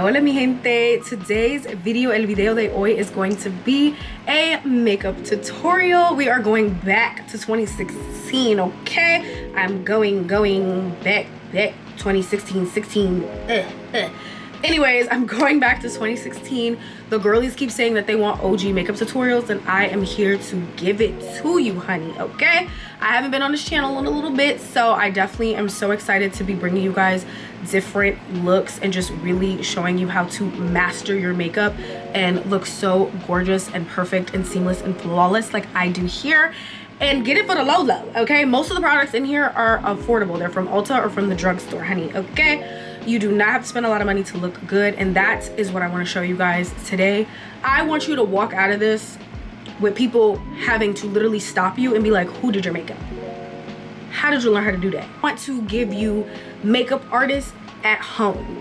Hola, mi gente. Today's video, el video de hoy, is going to be a makeup tutorial. We are going back to 2016, okay? I'm going back 2016, 16. Anyways, I'm going back to 2016. The girlies keep saying that they want OG makeup tutorials, and I am here to give it to you, honey, okay? I haven't been on this channel in a little bit, so I definitely am so excited to be bringing you guys different looks and just really showing you how to master your makeup and look so gorgeous and perfect and seamless and flawless like I do here. And get it for the low, okay? Most of the products in here are affordable. They're from Ulta or from the drugstore, honey, okay? You do not have to spend a lot of money to look good, and that is what I want to show you guys today. I want you to walk out of this with people having to literally stop you and be like, who did your makeup? How did you learn how to do that? I want to give you makeup artists at home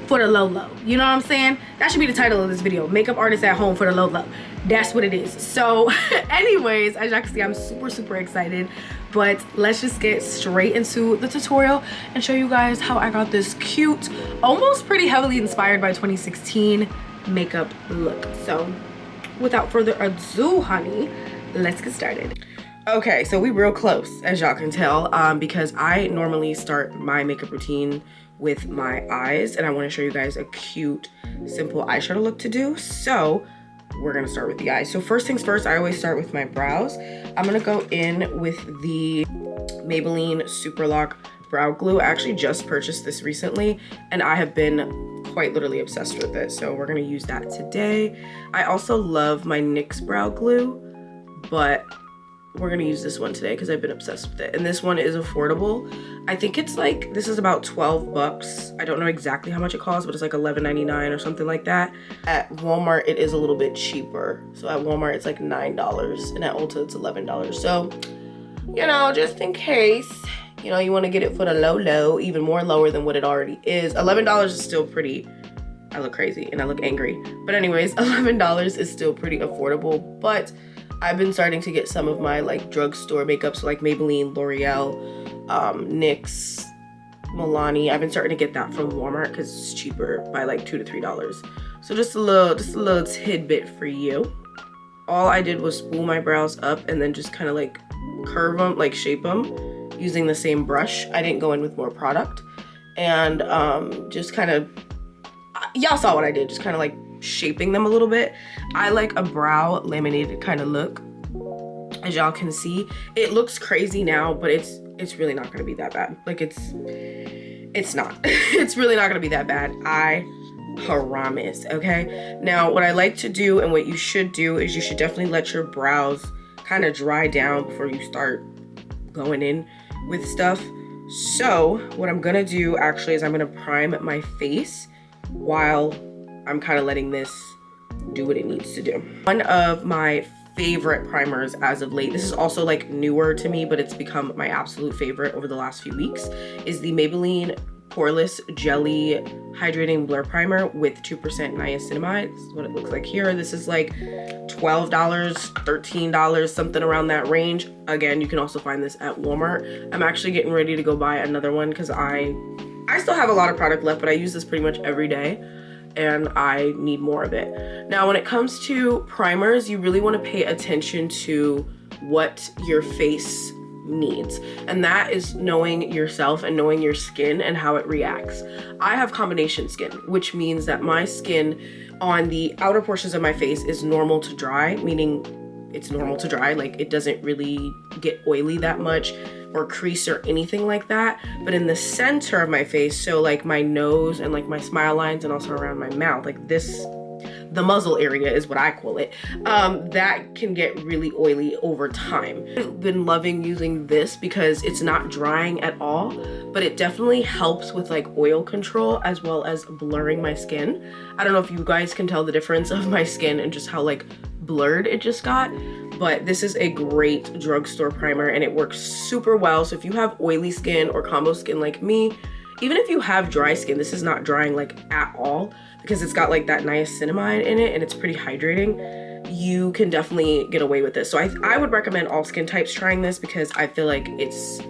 for the low. You know what I'm saying? That should be the title of this video. Makeup artists at home for the low. That's what it is. So anyways, as y'all can see, I'm super excited. But let's just get straight into the tutorial and show you guys how I got this cute, almost pretty heavily inspired by 2016 makeup look. So without further ado, honey, let's get started. Okay, so we real close, as y'all can tell, because I normally start my makeup routine with my eyes, and I want to show you guys a cute, simple eyeshadow look to do. So we're gonna start with the eyes. So first things first, I always start with my brows. I'm gonna go in with the Maybelline Super Lock Brow Glue. I actually just purchased this recently, and I have been quite literally obsessed with it. So we're gonna use that today. I also love my NYX Brow Glue, but we're gonna use this one today because I've been obsessed with it. And this one is affordable. I think it's like, this is about 12 bucks. I don't know exactly how much it costs, but it's like $11.99 or something like that. At Walmart, it is a little bit cheaper. So at Walmart, it's like $9, and at Ulta, it's $11. So, you know, just in case, you know, you wanna get it for the low, even more lower than what it already is. $11 is still pretty, I look crazy and I look angry. But anyways, $11 is still pretty affordable, but I've been starting to get some of my like drugstore makeup, so like Maybelline, L'Oreal, NYX, Milani. I've been starting to get that from Walmart because it's cheaper by like $2 to $3. So just a little tidbit for you. All I did was spool my brows up and then just kind of like curve them, like shape them using the same brush. I didn't go in with more product, and just kind of, y'all saw what I did, just kind of like shaping them a little bit. I like a brow laminated kind of look. As y'all can see, it looks crazy now, but it's really not gonna be that bad. Like it's not. It's really not gonna be that bad, I promise, okay? Now, what I like to do and what you should do is you should definitely let your brows kind of dry down before you start going in with stuff. So what I'm gonna do actually is I'm gonna prime my face while I'm kind of letting this do what it needs to do. One of my favorite primers as of late, this is also like newer to me, but it's become my absolute favorite over the last few weeks, is the Maybelline Poreless Jelly Hydrating Blur Primer with 2% niacinamide. This is what it looks like here. This is like $12, $13, something around that range. Again, you can also find this at Walmart. I'm actually getting ready to go buy another one because I still have a lot of product left, but I use this pretty much every day, and I need more of it. Now, when it comes to primers, you really want to pay attention to what your face needs, and that is knowing yourself and knowing your skin and how it reacts. I have combination skin, which means that my skin on the outer portions of my face is normal to dry, meaning it's normal to dry, like it doesn't really get oily that much or crease or anything like that. But in the center of my face, so like my nose and like my smile lines and also around my mouth, like this, the muzzle area is what I call it, that can get really oily over time. I've been loving using this because it's not drying at all, but it definitely helps with like oil control as well as blurring my skin. I don't know if you guys can tell the difference of my skin and just how like blurred it just got, but this is a great drugstore primer and it works super well. So if you have oily skin or combo skin like me, even if you have dry skin, this is not drying like at all because it's got like that niacinamide in it and it's pretty hydrating. You can definitely get away with this. So I would recommend all skin types trying this because I feel like it's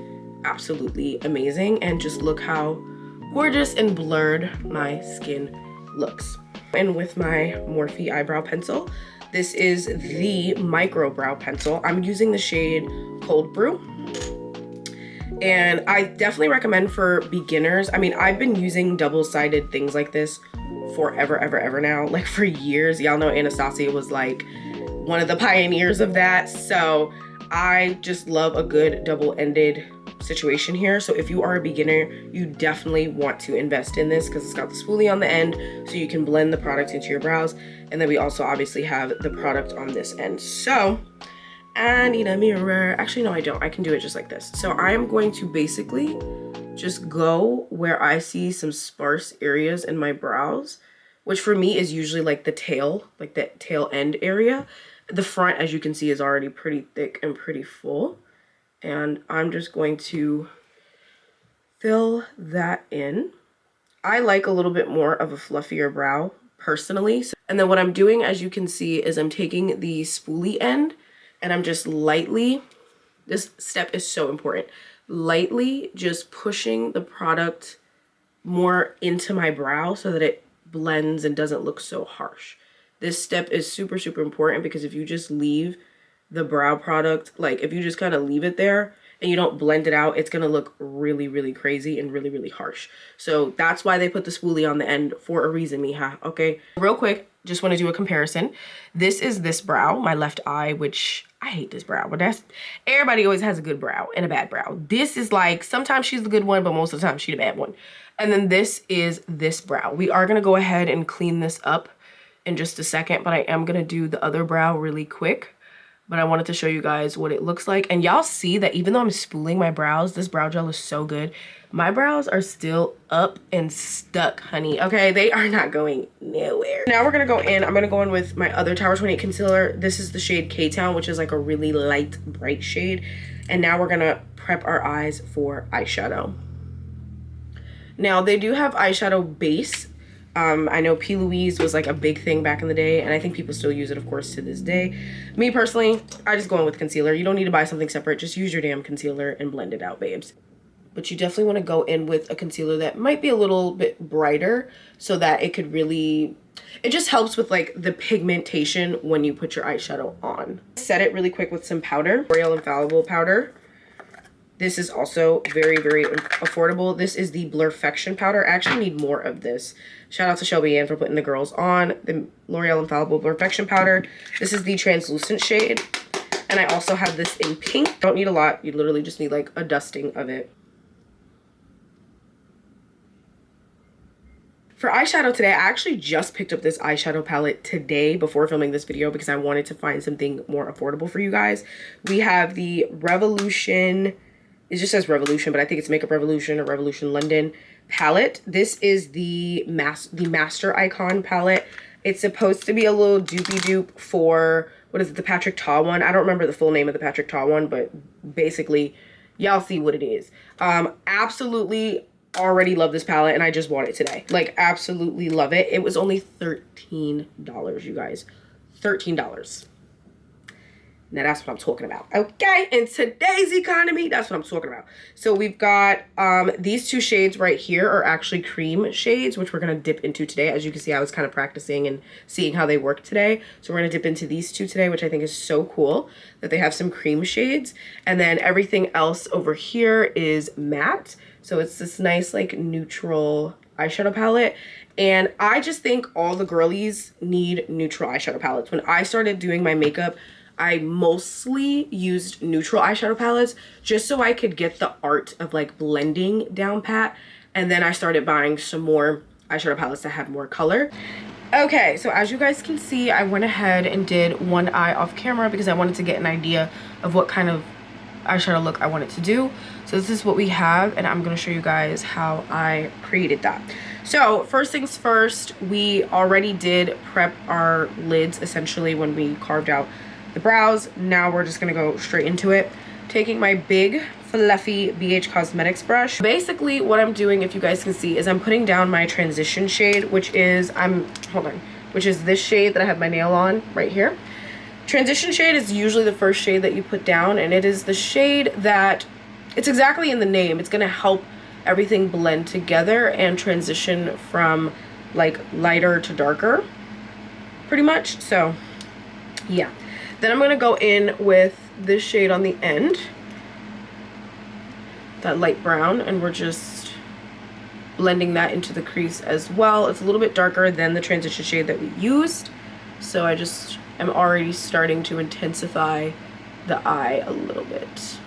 absolutely amazing. And just look how gorgeous and blurred my skin looks. And with my Morphe eyebrow pencil, this is the micro brow pencil. I'm using the shade Cold Brew. And I definitely recommend for beginners. I mean, I've been using double-sided things like this forever, ever now, like for years. Y'all know Anastasia was like one of the pioneers of that. So I just love a good double-ended situation here. So if you are a beginner, you definitely want to invest in this because it's got the spoolie on the end so you can blend the product into your brows. And then we also obviously have the product on this end. So I need a mirror. Actually, no, I don't. I can do it just like this. So I am going to basically just go where I see some sparse areas in my brows, which for me is usually like the tail, like the tail end area. The front, as you can see, is already pretty thick and pretty full. And I'm just going to fill that in. I like a little bit more of a fluffier brow personally. And then what I'm doing, as you can see, is I'm taking the spoolie end and I'm just lightly, this step is so important, lightly just pushing the product more into my brow so that it blends and doesn't look so harsh. This step is super, super important because if you just leave the brow product, like if you just kind of leave it there and you don't blend it out, it's gonna look really, really crazy and really, really harsh. So that's why they put the spoolie on the end for a reason, mija, okay? Real quick, just wanna do a comparison. This is this brow, my left eye, which I hate this brow, but that's, everybody always has a good brow and a bad brow. This is like, sometimes she's the good one, but most of the time she's the bad one. And then this is this brow. We are gonna go ahead and clean this up in just a second, but I am gonna do the other brow really quick. But I wanted to show you guys what it looks like. And y'all see that even though I'm spooling my brows, this brow gel is so good. My brows are still up and stuck, honey. Okay, they are not going nowhere. Now we're gonna go in, I'm gonna go in with my other Tower 28 concealer. This is the shade K-Town, which is like a really light, bright shade. And now we're gonna prep our eyes for eyeshadow. Now they do have eyeshadow base. I know P. Louise was like a big thing back in the day, and I think people still use it, of course, to this day. Me personally, I just go in with concealer. You don't need to buy something separate. Just use your damn concealer and blend it out, babes. But you definitely want to go in with a concealer that might be a little bit brighter so that it could really, it just helps with like the pigmentation when you put your eyeshadow on. Set it really quick with some powder, L'Oreal Infallible powder. This is also very, very affordable. This is the Blurfection powder. I actually need more of this. Shout out to Shelby Ann for putting the girls on the L'Oreal Infallible Blurfection powder. This is the translucent shade. And I also have this in pink. Don't need a lot. You literally just need like a dusting of it. For eyeshadow today, I actually just picked up this eyeshadow palette today before filming this video because I wanted to find something more affordable for you guys. We have the Revolution, it just says Revolution, but I think it's Makeup Revolution or Revolution London palette. This is the Master Icon palette. It's supposed to be a little dupey dupe for, what is it, the Patrick Ta one? I don't remember the full name of the Patrick Ta one, but basically, y'all see what it is. Absolutely already love this palette, and I just bought it today. Like, absolutely love it. It was only $13, you guys. $13. Now that's what I'm talking about, okay? In today's economy, that's what I'm talking about. So we've got these two shades right here are actually cream shades, which we're gonna dip into today. As you can see, I was kind of practicing and seeing how they work today. So we're gonna dip into these two today, which I think is so cool that they have some cream shades. And then everything else over here is matte. So it's this nice like neutral eyeshadow palette. And I just think all the girlies need neutral eyeshadow palettes. When I started doing my makeup, I mostly used neutral eyeshadow palettes just so I could get the art of like blending down pat. And then I started buying some more eyeshadow palettes that had more color. Okay, so as you guys can see, I went ahead and did one eye off camera because I wanted to get an idea of what kind of eyeshadow look I wanted to do. So this is what we have, and I'm going to show you guys how I created that. So first things first, we already did prep our lids essentially when we carved out the brows. Now we're just gonna go straight into it. Taking my big fluffy BH Cosmetics brush. Basically what I'm doing, if you guys can see, is I'm putting down my transition shade, which is, which is this shade that I have my nail on right here. Transition shade is usually the first shade that you put down, and it is the shade that, it's exactly in the name, it's gonna help everything blend together and transition from like lighter to darker pretty much. So yeah, then I'm gonna go in with this shade on the end, that light brown, and we're just blending that into the crease as well. It's a little bit darker than the transition shade that we used, so I just am already starting to intensify the eye a little bit.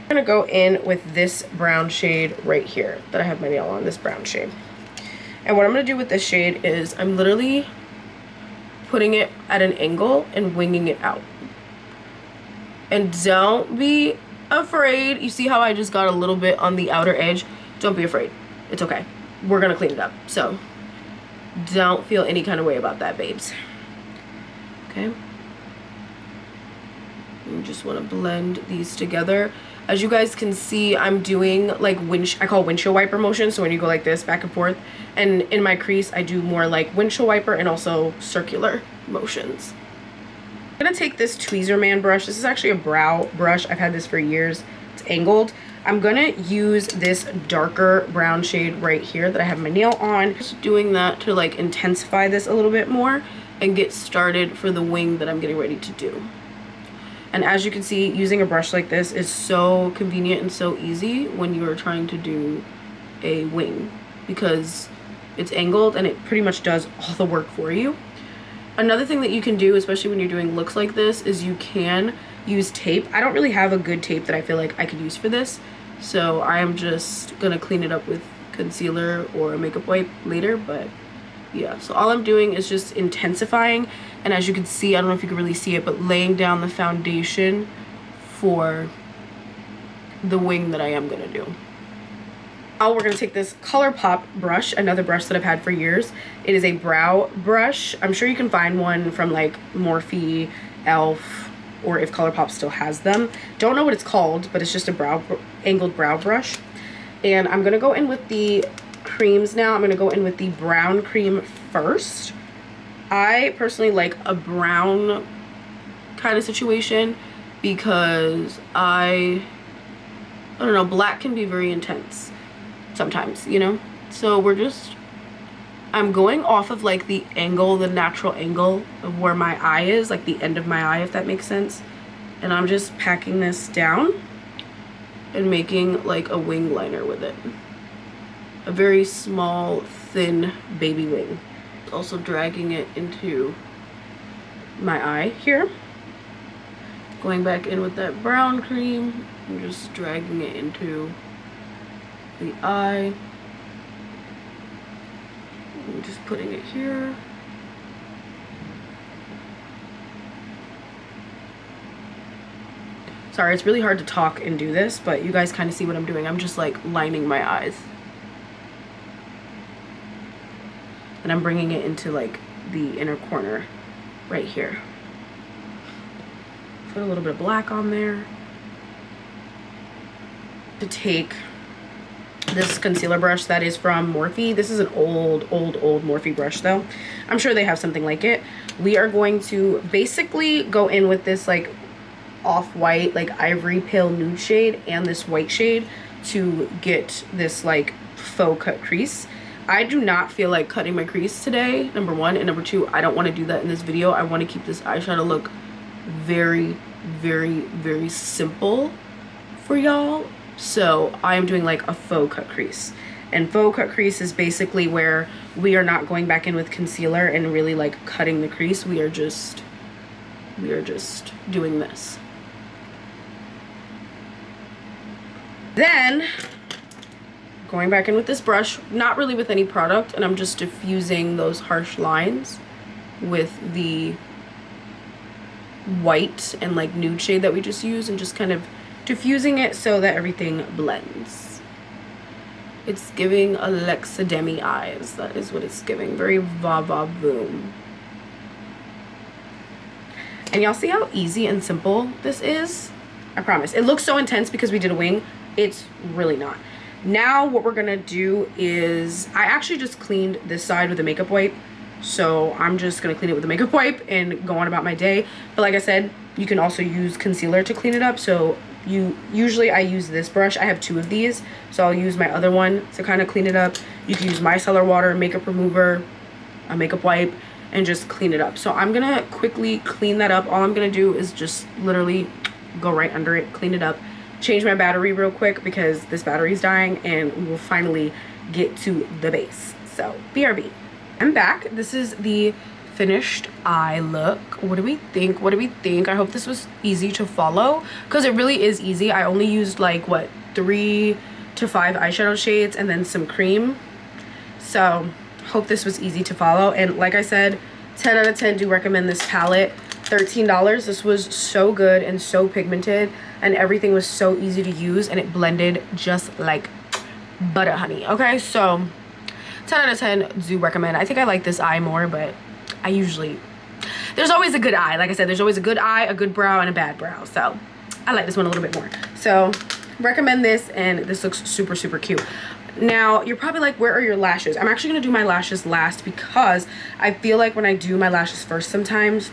I'm gonna go in with this brown shade right here that I have my nail on, this brown shade. And what I'm gonna do with this shade is I'm literally putting it at an angle and winging it out. And don't be afraid. You see how I just got a little bit on the outer edge? Don't be afraid. It's okay. We're gonna clean it up. So don't feel any kind of way about that, babes. Okay. You just want to blend these together. As you guys can see, I'm doing like I call windshield wiper motion. So when you go like this back and forth, and in my crease I do more like windshield wiper and also circular motions. I'm gonna take this Tweezerman brush. This is actually a brow brush. I've had this for years. It's angled. I'm gonna use this darker brown shade right here that I have my nail on. Just doing that to like intensify this a little bit more and get started for the wing that I'm getting ready to do. And as you can see, using a brush like this is so convenient and so easy when you are trying to do a wing, because it's angled and it pretty much does all the work for you. Another thing that you can do, especially when you're doing looks like this, is you can use tape. I don't really have a good tape that I feel like I could use for this, so I am just gonna clean it up with concealer or a makeup wipe later. But yeah, so all I'm doing is just intensifying, and as you can see, I don't know if you can really see it, but laying down the foundation for the wing that I am gonna do. Now we're gonna take this ColourPop brush, another brush that I've had for years. It is a brow brush. I'm sure you can find one from like Morphe, Elf, or if ColourPop still has them. Don't know what it's called, but it's just a angled brow brush. And I'm gonna go in with the creams now. I'm gonna go in with the brown cream first. I personally like a brown kind of situation because I don't know, black can be very intense sometimes, you know? So I'm going off of like the angle, the natural angle of where my eye is, like the end of my eye, if that makes sense. And I'm just packing this down and making like a wing liner with it. A very small, thin baby wing. Also dragging it into my eye here. Going back in with that brown cream and just dragging it into the eye. I'm just putting it here. Sorry, it's really hard to talk and do this, but you guys kind of see what I'm doing. I'm just like lining my eyes. And I'm bringing it into like the inner corner right here. Put a little bit of black on there. To take this concealer brush that is from Morphe. This is an old Morphe brush though. I'm sure they have something like it. We are going to basically go in with this like off-white, like ivory pale nude shade and this white shade to get this like faux cut crease. I do not feel like cutting my crease today, number one, and number two, I don't want to do that in this video. I want to keep this eyeshadow look very, very, very simple for y'all. So I am doing like a faux cut crease, and faux cut crease is basically where we are not going back in with concealer and really like cutting the crease. We are just doing this. Then going back in with this brush, not really with any product, and I'm just diffusing those harsh lines with the white and like nude shade that we just used, and just kind of diffusing it so that everything blends. It's giving Alexa Demi eyes. That is what it's giving. Very va-va-voom. And y'all see how easy and simple this is? I promise. It looks so intense because we did a wing. It's really not. Now what we're gonna do is, I actually just cleaned this side with a makeup wipe. So I'm just gonna clean it with a makeup wipe and go on about my day. But like I said, you can also use concealer to clean it up. So usually I use this brush. I have two of these, so I'll use my other one to kind of clean it up. You can use micellar water, makeup remover, a makeup wipe, and just clean it up. So I'm gonna quickly clean that up. All I'm gonna do is just literally go right under it, clean it up, change my battery real quick because this battery is dying, and we will finally get to the base. So BRB. I'm back. This is the finished eye look. What do we think? What do we think? I hope this was easy to follow because it really is easy. I only used like what, 3 to 5 eyeshadow shades and then some cream. So hope this was easy to follow. And like I said, 10 out of 10 do recommend this palette. $13. This was so good and so pigmented, and everything was so easy to use, and it blended just like butter honey. Okay, so 10 out of 10 do recommend. I think I like this eye more, but I usually, there's always a good eye. Like I said, there's always a good eye, a good brow, and a bad brow. So I like this one a little bit more. So recommend this, and this looks super, super cute. Now, you're probably like, where are your lashes? I'm actually going to do my lashes last because I feel like when I do my lashes first sometimes,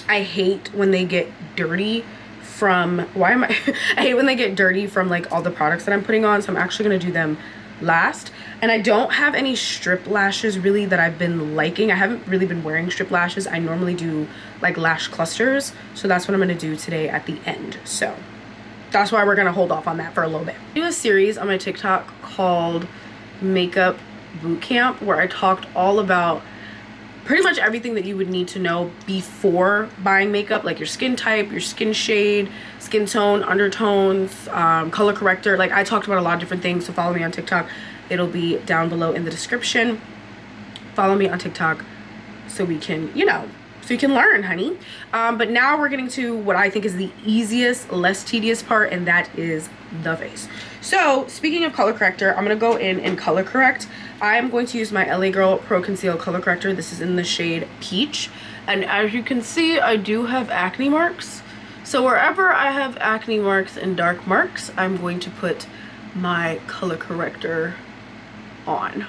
I hate when they get dirty from, I hate when they get dirty from like all the products that I'm putting on. So I'm actually going to do them last. And I don't have any strip lashes really that I've been liking. I haven't really been wearing strip lashes. I normally do like lash clusters. So that's what I'm going to do today at the end. So that's why we're going to hold off on that for a little bit. I do a series on my TikTok called Makeup Bootcamp where I talked all about pretty much everything that you would need to know before buying makeup, like your skin type, your skin shade, skin tone, undertones, color corrector. Like I talked about a lot of different things, so follow me on TikTok. It'll be down below in the description. Follow me on TikTok so we can, you know, so you can learn, honey. But now we're getting to what I think is the easiest, less tedious part, and that is the face. So speaking of color corrector, I'm gonna go in and color correct. I am going to use my LA Girl Pro Conceal color corrector. This is in the shade Peach, and as you can see, I do have acne marks. So wherever I have acne marks and dark marks, I'm going to put my color corrector on.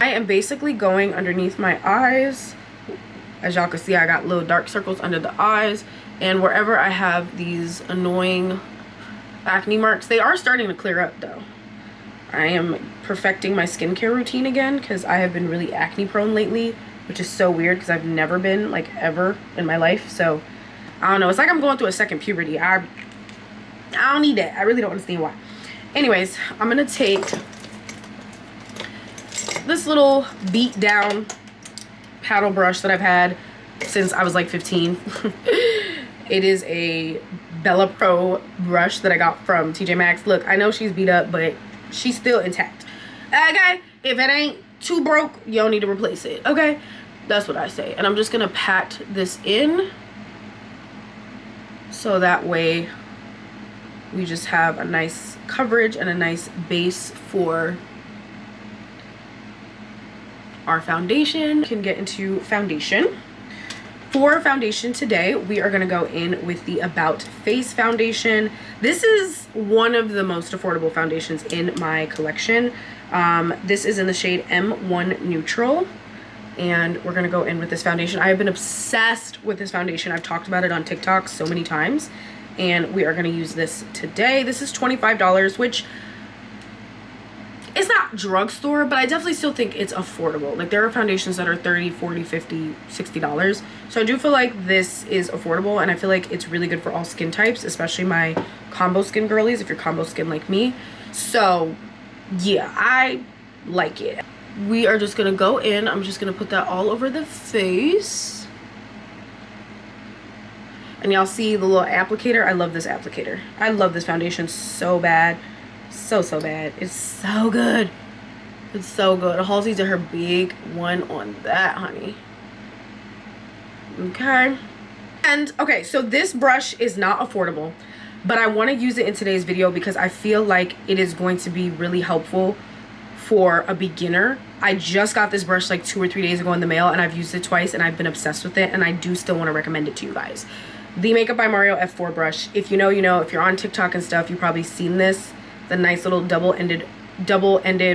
I am basically going underneath my eyes. As y'all can see, I got little dark circles under the eyes, and wherever I have these annoying acne marks, they are starting to clear up though. I am perfecting my skincare routine again because I have been really acne prone lately, which is so weird because I've never been, like, ever in my life. So I don't know, it's like I'm going through a second puberty. I don't need that. I really don't understand why. Anyways, I'm gonna take this little beat down paddle brush that I've had since I was like 15. It is a Bella Pro brush that I got from TJ Maxx. Look, I know she's beat up, but she's still intact. Okay, if it ain't too broke, you don't need to replace it. Okay, that's what I say. And I'm just gonna pat this in so that way we just have a nice coverage and a nice base for our foundation. We can get into foundation. For foundation today, we are going to go in with the About Face foundation. This is one of the most affordable foundations in my collection. This is in the shade M1 Neutral, and we're going to go in with this foundation. I have been obsessed with this foundation. I've talked about it on TikTok so many times, and we are going to use this today. This is $25, which it's not drugstore, but I definitely still think it's affordable. Like, there are foundations that are $30, $40, $50, $60. So I do feel like this is affordable, and I feel like it's really good for all skin types, especially my combo skin girlies, if you're combo skin like me. So yeah, I like it. We are just gonna go in. I'm just gonna put that all over the face. And y'all see the little applicator? I love this applicator. I love this foundation so bad. So bad. It's so good. It's so good. Halsey did her big one on that, honey. Okay. And okay, so this brush is not affordable, but I want to use it in today's video because I feel like it is going to be really helpful for a beginner. I just got this brush like 2 or 3 days ago in the mail, and I've used it twice, and I've been obsessed with it, and I do still want to recommend it to you guys. The Makeup by Mario F4 brush. If you know, you know. If you're on TikTok and stuff, you've probably seen this. The nice little double-ended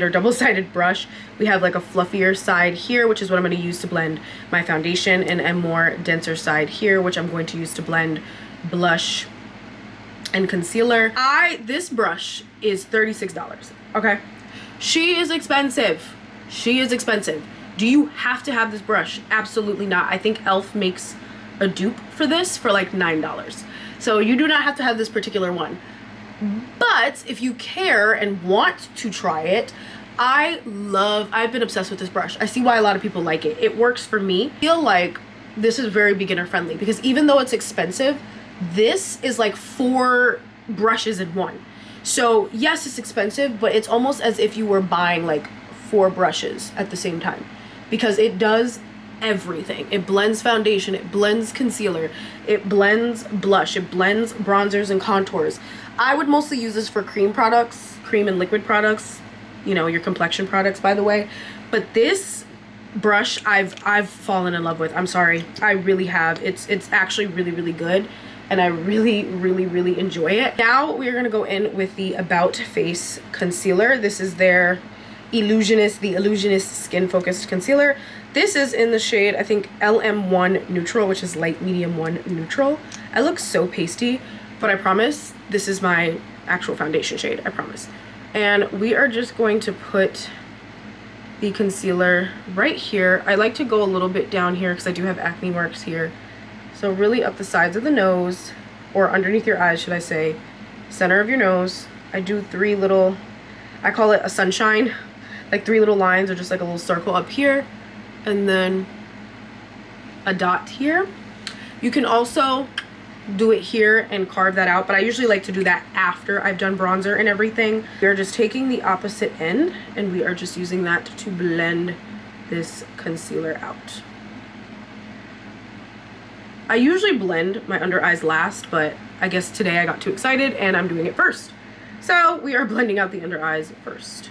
or double-sided brush. We have like a fluffier side here, which is what I'm going to use to blend my foundation, and a more denser side here, which I'm going to use to blend blush and concealer. This brush is $36. Okay, she is expensive. She is expensive. Do you have to have this brush? Absolutely not. I think e.l.f. makes a dupe for this for like $9. So you do not have to have this particular one. But if you care and want to try it, I've been obsessed with this brush. I see why a lot of people like it. It works for me. I feel like this is very beginner friendly because even though it's expensive, this is like 4 brushes in one. So yes, it's expensive, but it's almost as if you were buying like 4 brushes at the same time because it does everything. It blends foundation, it blends concealer, it blends blush, it blends bronzers and contours. I would mostly use this for cream products, cream and liquid products, you know, your complexion products, by the way. But this brush I've fallen in love with. I'm sorry, I really have. It's actually really good, and I really enjoy it. Now we are going to go in with the About Face concealer. This is their the Illusionist Skin Focused Concealer. This is in the shade, I think, LM1 Neutral, which is light medium 1 neutral. I look so pasty, but I promise this is my actual foundation shade, I promise. And we are just going to put the concealer right here. I like to go a little bit down here because I do have acne marks here. So really up the sides of the nose, or underneath your eyes, should I say, center of your nose. I do 3 little, I call it a sunshine, like 3 little lines, or just like a little circle up here, and then a dot here. You can also do it here and carve that out, but I usually like to do that after I've done bronzer and everything. We're just taking the opposite end and we are just using that to blend this concealer out. I usually blend my under eyes last, but I guess today I got too excited and I'm doing it first. So we are blending out the under eyes first.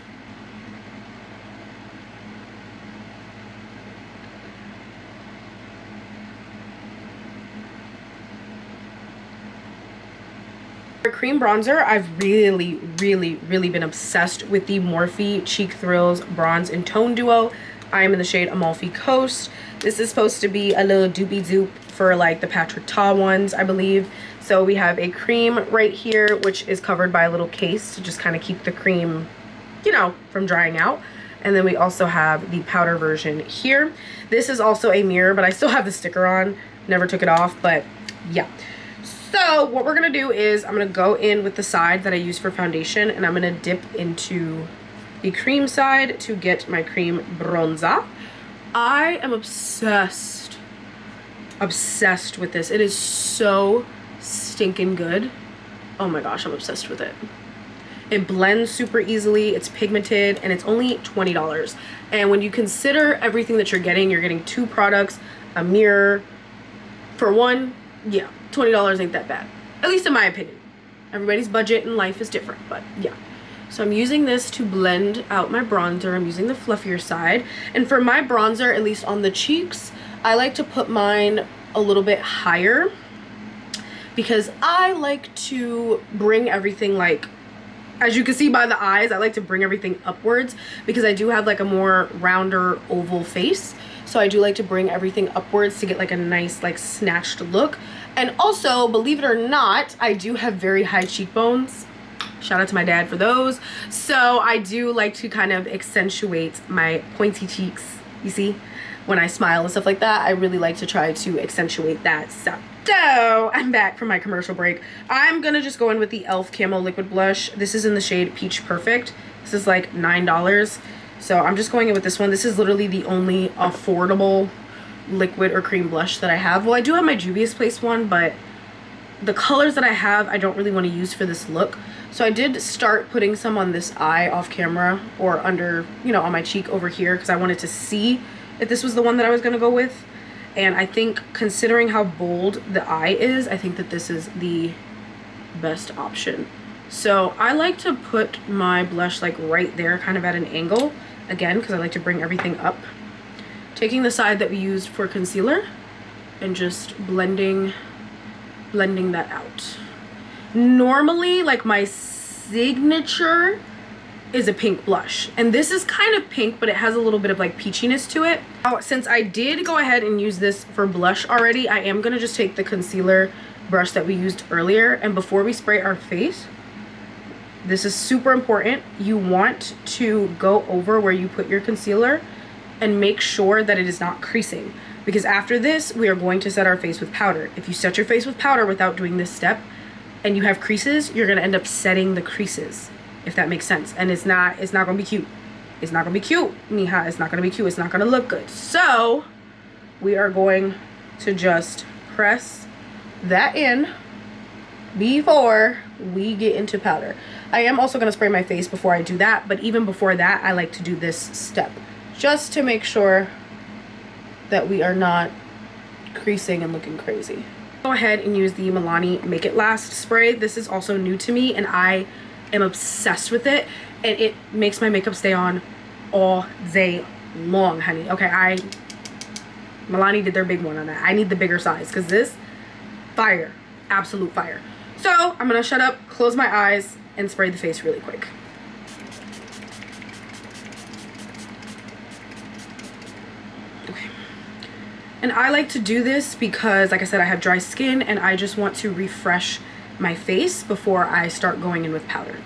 For cream bronzer, I've really been obsessed with the Morphe Cheek Thrills Bronze and Tone Duo. I am in the shade Amalfi Coast. This is supposed to be a little doopy dupe for like the Patrick Ta ones, I believe. So we have a cream right here, which is covered by a little case to just kind of keep the cream, you know, from drying out. And then we also have the powder version here. This is also a mirror, but I still have the sticker on. Never took it off, but yeah. So what we're gonna do is I'm gonna go in with the side that I use for foundation, and I'm gonna dip into the cream side to get my cream bronzer. I am obsessed with this. It is so stinking good. Oh my gosh, I'm obsessed with it. It blends super easily, it's pigmented, and it's only $20. And when you consider everything that you're getting 2 products, a mirror, for one, yeah, $20 ain't that bad. At least in my opinion. Everybody's budget in life is different, but yeah. So I'm using this to blend out my bronzer. I'm using the fluffier side. And for my bronzer, at least on the cheeks, I like to put mine a little bit higher because I like to bring everything, like, as you can see by the eyes, I like to bring everything upwards because I do have like a more rounder oval face. So I do like to bring everything upwards to get like a nice like snatched look. And also, believe it or not, I do have very high cheekbones. Shout out to my dad for those. So I do like to kind of accentuate my pointy cheeks. You see, when I smile and stuff like that, I really like to try to accentuate that. So I'm back from my commercial break. I'm gonna just go in with the e.l.f. Camo Liquid Blush. This is in the shade Peach Perfect. This is like $9. So I'm just going in with this one. This is literally the only affordable liquid or cream blush that I have. Well, I do have my Juvia's Place one, but the colors that I have, I don't really want to use for this look. So I did start putting some on this eye off camera, or under, you know, on my cheek over here, because I wanted to see if this was the one that I was going to go with. And I think, considering how bold the eye is, I think that this is the best option. So I like to put my blush like right there, kind of at an angle, again, because I like to bring everything up. Taking the side that we used for concealer and just blending that out. Normally, like, my signature is a pink blush, and this is kind of pink, but it has a little bit of like peachiness to it. Now, since I did go ahead and use this for blush already, I am gonna just take the concealer brush that we used earlier, and before we spray our face, This is super important. You want to go over where you put your concealer and make sure that it is not creasing, because after this we are going to set our face with powder. If you set your face with powder without doing this step and you have creases, you're going to end up setting the creases, if that makes sense. And it's not going to be cute. It's not going to be cute, mija. It's not going to be cute. It's not going to look good. So we are going to just press that in before we get into powder. I am also going to spray my face before I do that, but even before that I like to do this step just to make sure that we are not creasing and looking crazy. Go ahead and use the Milani Make It Last spray. This is also new to me and I am obsessed with it, and it makes my makeup stay on all day long, honey. Okay, Milani did their big one on that. I need the bigger size because this, fire, absolute fire. So I'm gonna shut up, close my eyes, and spray the face really quick. Okay. And I like to do this because, like I said, I have dry skin and I just want to refresh my face before I start going in with powder.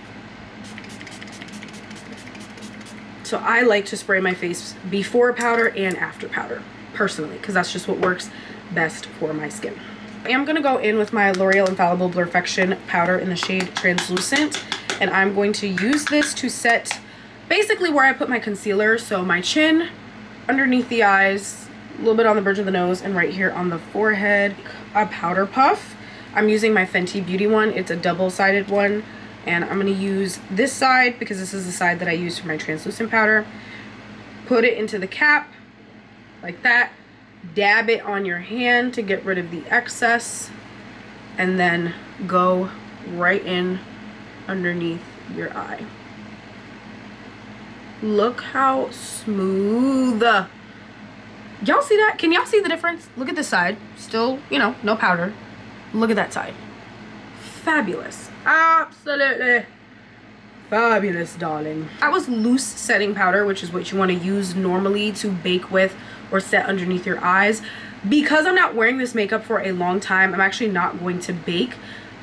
So I like to spray my face before powder and after powder, personally, because that's just what works best for my skin. I am going to go in with my L'Oreal Infallible Blurfection powder in the shade Translucent, and I'm going to use this to set basically where I put my concealer, so my chin, underneath the eyes, a little bit on the bridge of the nose, and right here on the forehead. A powder puff. I'm using my Fenty Beauty one. It's a double-sided one, and I'm going to use this side because this is the side that I use for my translucent powder. Put it into the cap like that. Dab it on your hand to get rid of the excess, and then go right in underneath your eye. Look how smooth. Y'all see that? Can y'all see the difference? Look at this side. Still, you know, no powder. Look at that side. Fabulous. Absolutely fabulous, darling. That was loose setting powder, which is what you want to use normally to bake with or set underneath your eyes. Because I'm not wearing this makeup for a long time, I'm actually not going to bake.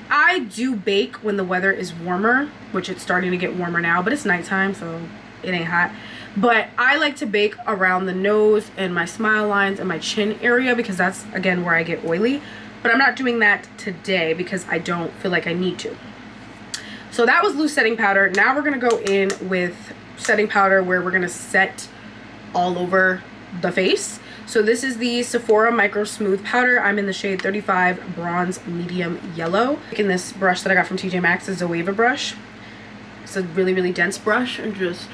I do bake when the weather is warmer, which it's starting to get warmer now, but it's nighttime, so it ain't hot. But I like to bake around the nose and my smile lines and my chin area because that's, again, where I get oily. But I'm not doing that today because I don't feel like I need to. So that was loose setting powder. Now we're going to go in with setting powder where we're going to set all over the face. So this is the Sephora Micro Smooth Powder. I'm in the shade 35 Bronze Medium Yellow. In this brush that I got from TJ Maxx, is a Zoeva brush. It's a really, really dense brush, and just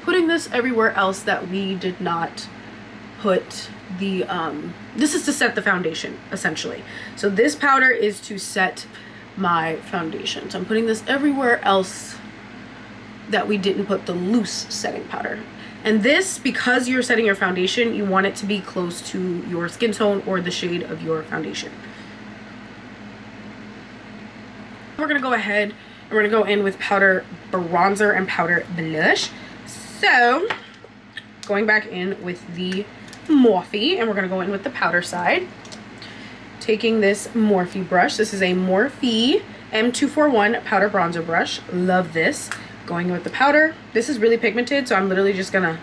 putting this everywhere else that we did not put the, this is to set the foundation, essentially. So this powder is to set my foundation. So I'm putting this everywhere else that we didn't put the loose setting powder. And this, because you're setting your foundation, you want it to be close to your skin tone or the shade of your foundation. We're gonna go ahead and we're gonna go in with powder bronzer and powder blush. So going back in with the Morphe, and we're gonna go in with the powder side. Taking this Morphe brush. This is a Morphe M241 powder bronzer brush. Love this. Going with the powder. This is really pigmented, so I'm literally just gonna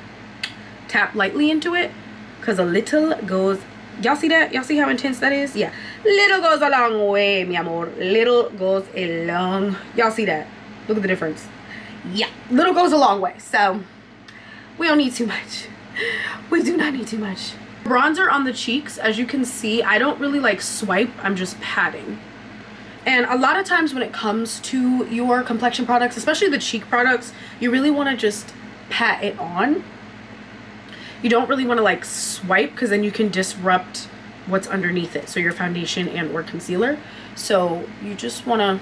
tap lightly into it because a little goes, y'all see that? Y'all see how intense that is? Yeah, little goes a long way, mi amor. Little goes a long, y'all see that? Look at the difference. Yeah, little goes a long way. So we don't need too much. We do not need too much. Bronzer on the cheeks, as you can see, I don't really like swipe, I'm just patting. And a lot of times when it comes to your complexion products, especially the cheek products, you really want to just pat it on. You don't really want to like swipe because then you can disrupt what's underneath it, so your foundation and or concealer. So you just want to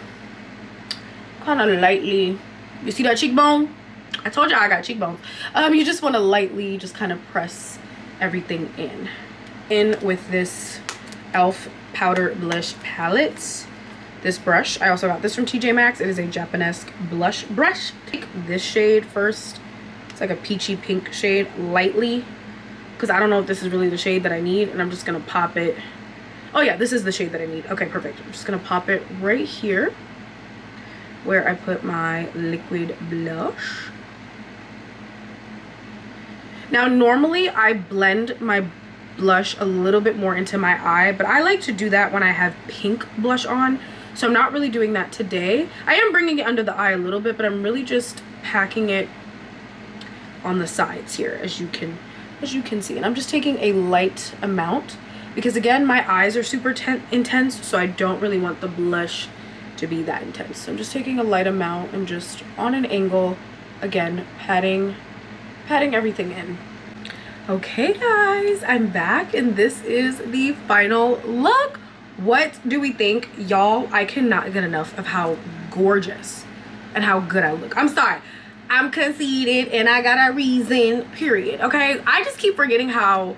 kind of lightly, you see that cheekbone? I told you I got cheekbones. You just want to lightly just kind of press everything in with this e.l.f. powder blush palette. This brush, I also got this from TJ Maxx. It is a Japanese blush brush. Take this shade first. It's like a peachy pink shade, lightly, because I don't know if this is really the shade that I need, and I'm just gonna pop it. Oh yeah, this is the shade that I need. Okay, perfect. I'm just gonna pop it right here where I put my liquid blush. Now normally I blend my blush a little bit more into my eye, but I like to do that when I have pink blush on, so I'm not really doing that today. I am bringing it under the eye a little bit, but I'm really just packing it on the sides here, as you can see. And I'm just taking a light amount because again, my eyes are super intense, so I don't really want the blush to be that intense. So I'm just taking a light amount and just on an angle, again, patting everything in. Okay guys, I'm back and this is the final look. What do we think? Y'all, I cannot get enough of how gorgeous and how good I look. I'm sorry, I'm conceited and I got a reason, period. Okay, I just keep forgetting how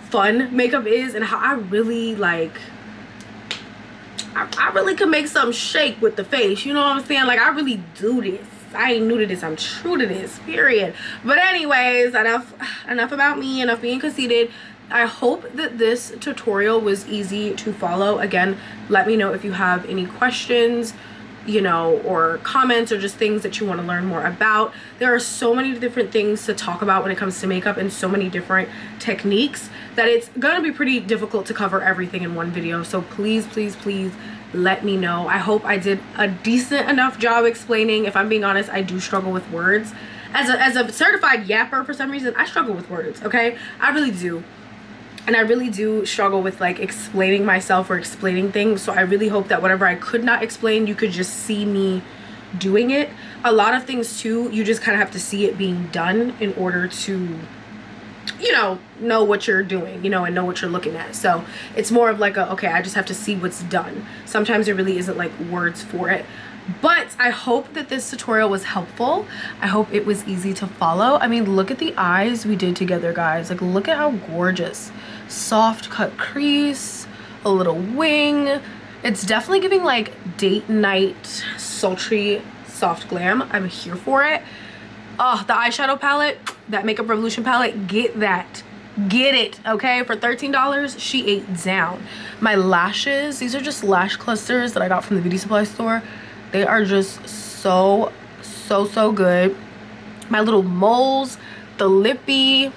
fun makeup is and how I really like, I really can make something shake with the face, you know what I'm saying? Like I really do this. I ain't new to this, I'm true to this, period. But anyways, enough about me, enough being conceited. I hope that this tutorial was easy to follow. Again, let me know if you have any questions, you know, or comments, or just things that you want to learn more about. There are so many different things to talk about when it comes to makeup and so many different techniques that it's gonna be pretty difficult to cover everything in one video. So please, please, please let me know. I hope I did a decent enough job explaining. If I'm being honest, I do struggle with words. As a certified yapper, for some reason, I struggle with words, okay? I really do. And I really do struggle with like explaining myself or explaining things. So I really hope that whatever I could not explain, you could just see me doing it. A lot of things too, you just kind of have to see it being done in order to, you know what you're doing, you know, and know what you're looking at. So it's more of like a, okay, I just have to see what's done. Sometimes there really isn't like words for it. But I hope that this tutorial was helpful. I hope it was easy to follow. I mean, look at the eyes we did together, guys. Like, look at how gorgeous. Soft cut crease, a little wing. It's definitely giving like date night, sultry, soft glam. I'm here for it. Oh, the eyeshadow palette, that Makeup Revolution palette, get that. Get it, okay? For $13, she ate down. My lashes, these are just lash clusters that I got from the beauty supply store. They are just so good. My little moles, the lippy,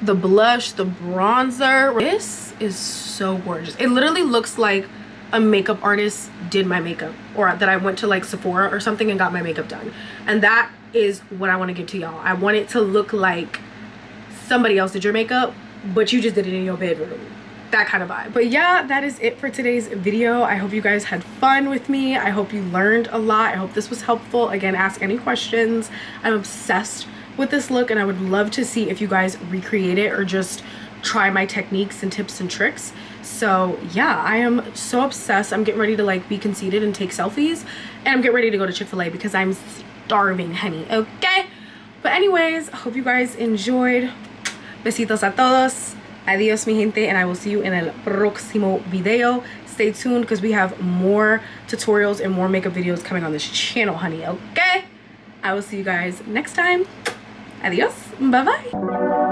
the blush, the bronzer. This is so gorgeous. It literally looks like a makeup artist did my makeup, or that I went to like Sephora or something and got my makeup done. And that is what I want to give to y'all. I want it to look like somebody else did your makeup, but you just did it in your bedroom. That kind of vibe. But yeah, that is it for today's video. I hope you guys had fun with me. I hope you learned a lot. I hope this was helpful. Again, ask any questions. I'm obsessed with this look and I would love to see if you guys recreate it or just try my techniques and tips and tricks. So yeah, I am so obsessed. I'm getting ready to like be conceited and take selfies, and I'm getting ready to go to Chick-fil-A because I'm starving, honey, okay? But anyways, hope you guys enjoyed. Besitos a todos. Adios, mi gente, and I will see you in el próximo video. Stay tuned because we have more tutorials and more makeup videos coming on this channel, honey, okay? I will see you guys next time. Adios. Bye-bye.